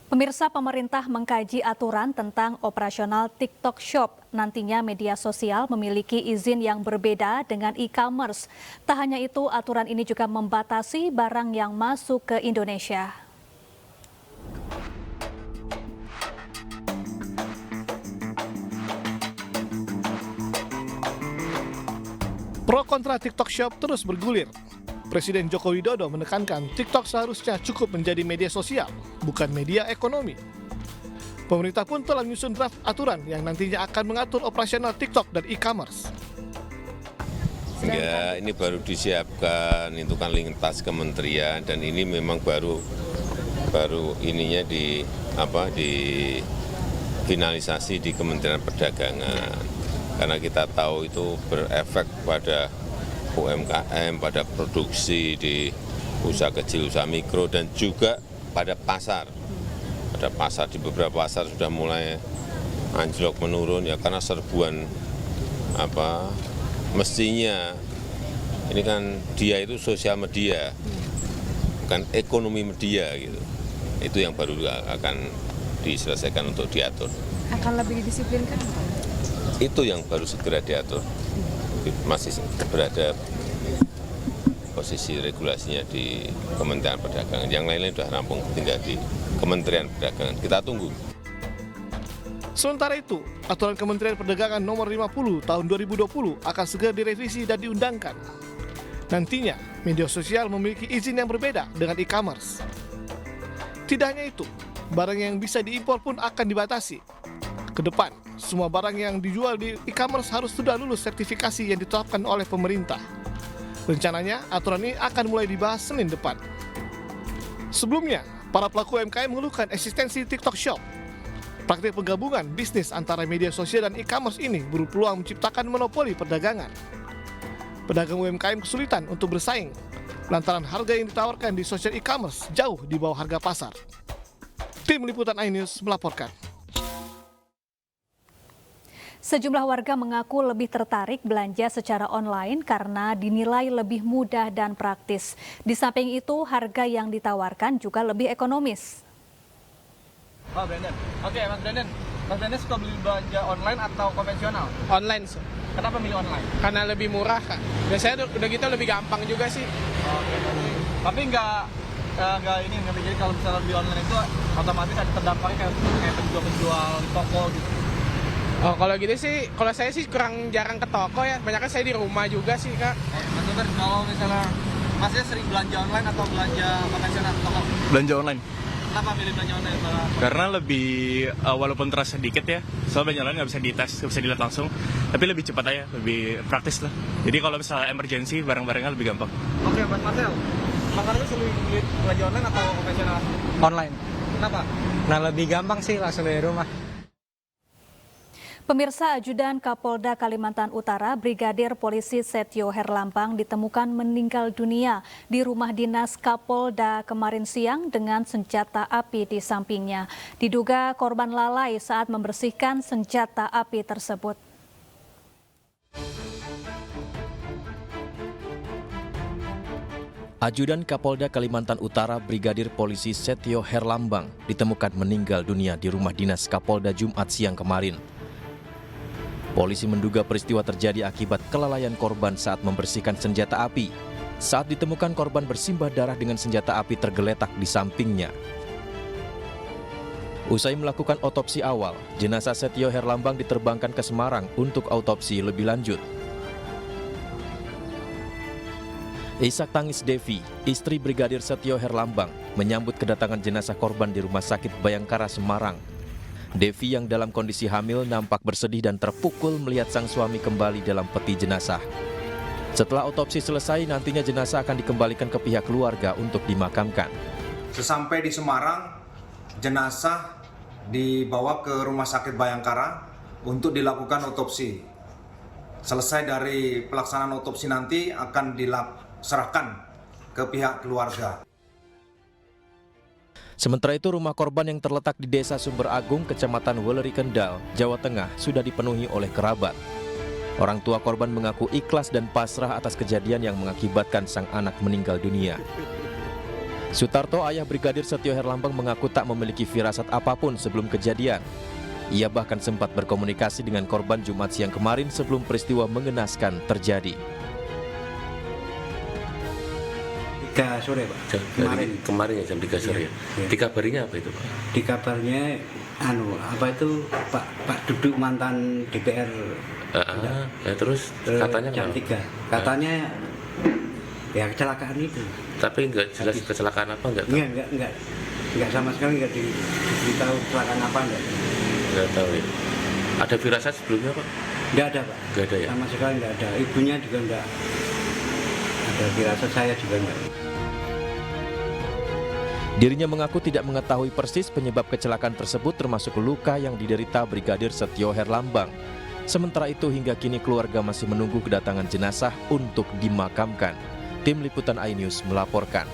Pemirsa, pemerintah mengkaji aturan tentang operasional TikTok Shop. Nantinya media sosial memiliki izin yang berbeda dengan e-commerce. Tak hanya itu, aturan ini juga membatasi barang yang masuk ke Indonesia. Pro kontra TikTok Shop terus bergulir. Presiden Joko Widodo menekankan TikTok seharusnya cukup menjadi media sosial, bukan media ekonomi. Pemerintah pun telah menyusun draft aturan yang nantinya akan mengatur operasional TikTok dan e-commerce. Ya, ini baru disiapkan, itu kan lintas kementerian dan ini memang baru ininya di finalisasi di Kementerian Perdagangan. Karena kita tahu itu berefek pada UMKM, pada produksi di usaha kecil, usaha mikro, dan juga pada pasar. Pada pasar, di beberapa pasar sudah mulai anjlok menurun ya karena serbuan mestinya ini kan dia itu sosial media, bukan ekonomi media gitu. Itu yang baru akan diselesaikan untuk diatur. Akan lebih didisiplinkan? Itu yang baru segera diatur. Masih berada posisi regulasinya di Kementerian Perdagangan. Yang lain-lain sudah rampung, tinggal di Kementerian Perdagangan. Kita tunggu. Sementara itu, aturan Kementerian Perdagangan nomor 50 tahun 2020 akan segera direvisi dan diundangkan. Nantinya, media sosial memiliki izin yang berbeda dengan e-commerce. Tidak hanya itu, barang yang bisa diimpor pun akan dibatasi. Ke depan, semua barang yang dijual di e-commerce harus sudah lulus sertifikasi yang ditetapkan oleh pemerintah. Rencananya, aturan ini akan mulai dibahas Senin depan. Sebelumnya, para pelaku UMKM mengeluhkan eksistensi TikTok Shop. Praktik penggabungan bisnis antara media sosial dan e-commerce ini berpeluang menciptakan monopoli perdagangan. Pedagang UMKM kesulitan untuk bersaing, lantaran harga yang ditawarkan di sosial e-commerce jauh di bawah harga pasar. Tim Liputan iNews melaporkan. Sejumlah warga mengaku lebih tertarik belanja secara online karena dinilai lebih mudah dan praktis. Di samping itu, harga yang ditawarkan juga lebih ekonomis. Oh, Brandon. Oke, Mas Brandon. Mas Brandon suka beli belanja online atau konvensional? Online sih. Kenapa milih online? Karena lebih murah, Kak. Biasanya udah gitu lebih gampang juga sih. Oke, tapi nggak ini nggak jadi kalau misalnya beli online itu otomatis ada terdampaknya kayak penjual di toko gitu. Oh, kalau gitu sih, kalau saya sih kurang jarang ke toko ya. Banyaknya saya di rumah juga sih, Kak. Mas Uber, kalau misalnya Masnya sering belanja online atau belanja konvensional di toko? Belanja online. Kenapa milih belanja online? Karena lebih, walaupun terasa sedikit ya, soalnya belanja online nggak bisa dites, nggak bisa dilihat langsung, tapi lebih cepat aja, lebih praktis lah. Jadi kalau misalnya emergency, barang-barangnya lebih gampang. Oke, Mas Marcel. Mas Marcel sering beli belanja online atau konvensional? Online. Kenapa? Nah, lebih gampang sih langsung dari rumah. Pemirsa, Ajudan Kapolda Kalimantan Utara Brigadir Polisi Setio Herlambang ditemukan meninggal dunia di rumah dinas Kapolda kemarin siang dengan senjata api di sampingnya. Diduga korban lalai saat membersihkan senjata api tersebut. Ajudan Kapolda Kalimantan Utara Brigadir Polisi Setio Herlambang ditemukan meninggal dunia di rumah dinas Kapolda Jumat siang kemarin. Polisi menduga peristiwa terjadi akibat kelalaian korban saat membersihkan senjata api. Saat ditemukan korban bersimbah darah dengan senjata api tergeletak di sampingnya. Usai melakukan otopsi awal, jenazah Setio Herlambang diterbangkan ke Semarang untuk autopsi lebih lanjut. Isak tangis Devi, istri Brigadir Setio Herlambang, menyambut kedatangan jenazah korban di Rumah Sakit Bayangkara Semarang. Devi yang dalam kondisi hamil nampak bersedih dan terpukul melihat sang suami kembali dalam peti jenazah. Setelah otopsi selesai, nantinya jenazah akan dikembalikan ke pihak keluarga untuk dimakamkan. Sesampai di Semarang, jenazah dibawa ke Rumah Sakit Bayangkara untuk dilakukan otopsi. Selesai dari pelaksanaan otopsi nanti akan diserahkan ke pihak keluarga. Sementara itu, rumah korban yang terletak di Desa Sumber Agung, Kecamatan Weleri Kendal, Jawa Tengah, sudah dipenuhi oleh kerabat. Orang tua korban mengaku ikhlas dan pasrah atas kejadian yang mengakibatkan sang anak meninggal dunia. Sutarto, ayah Brigadir Setio Herlambang, mengaku tak memiliki firasat apapun sebelum kejadian. Ia bahkan sempat berkomunikasi dengan korban Jumat siang kemarin sebelum peristiwa mengenaskan terjadi. 3 sore, Pak. Kemarin ya jam 3 sore. Ya. Dikabarinya apa itu, Pak? Dikabarnya Pak Duduk mantan DPR. Ya, terus katanya jam 3. Katanya ya kecelakaan itu. Tapi nggak jelas kecelakaan apa enggak? Enggak sama sekali enggak diberitahu kecelakaan apa enggak. Enggak tahu ya. Ada firasat sebelumnya, Pak? Enggak ada, Pak. Enggak ada ya? Sama sekali enggak ada. Ibunya juga enggak ada firasat, saya juga enggak. Dirinya mengaku tidak mengetahui persis penyebab kecelakaan tersebut, termasuk luka yang diderita Brigadir Setio Herlambang. Sementara itu hingga kini keluarga masih menunggu kedatangan jenazah untuk dimakamkan. Tim Liputan iNews melaporkan.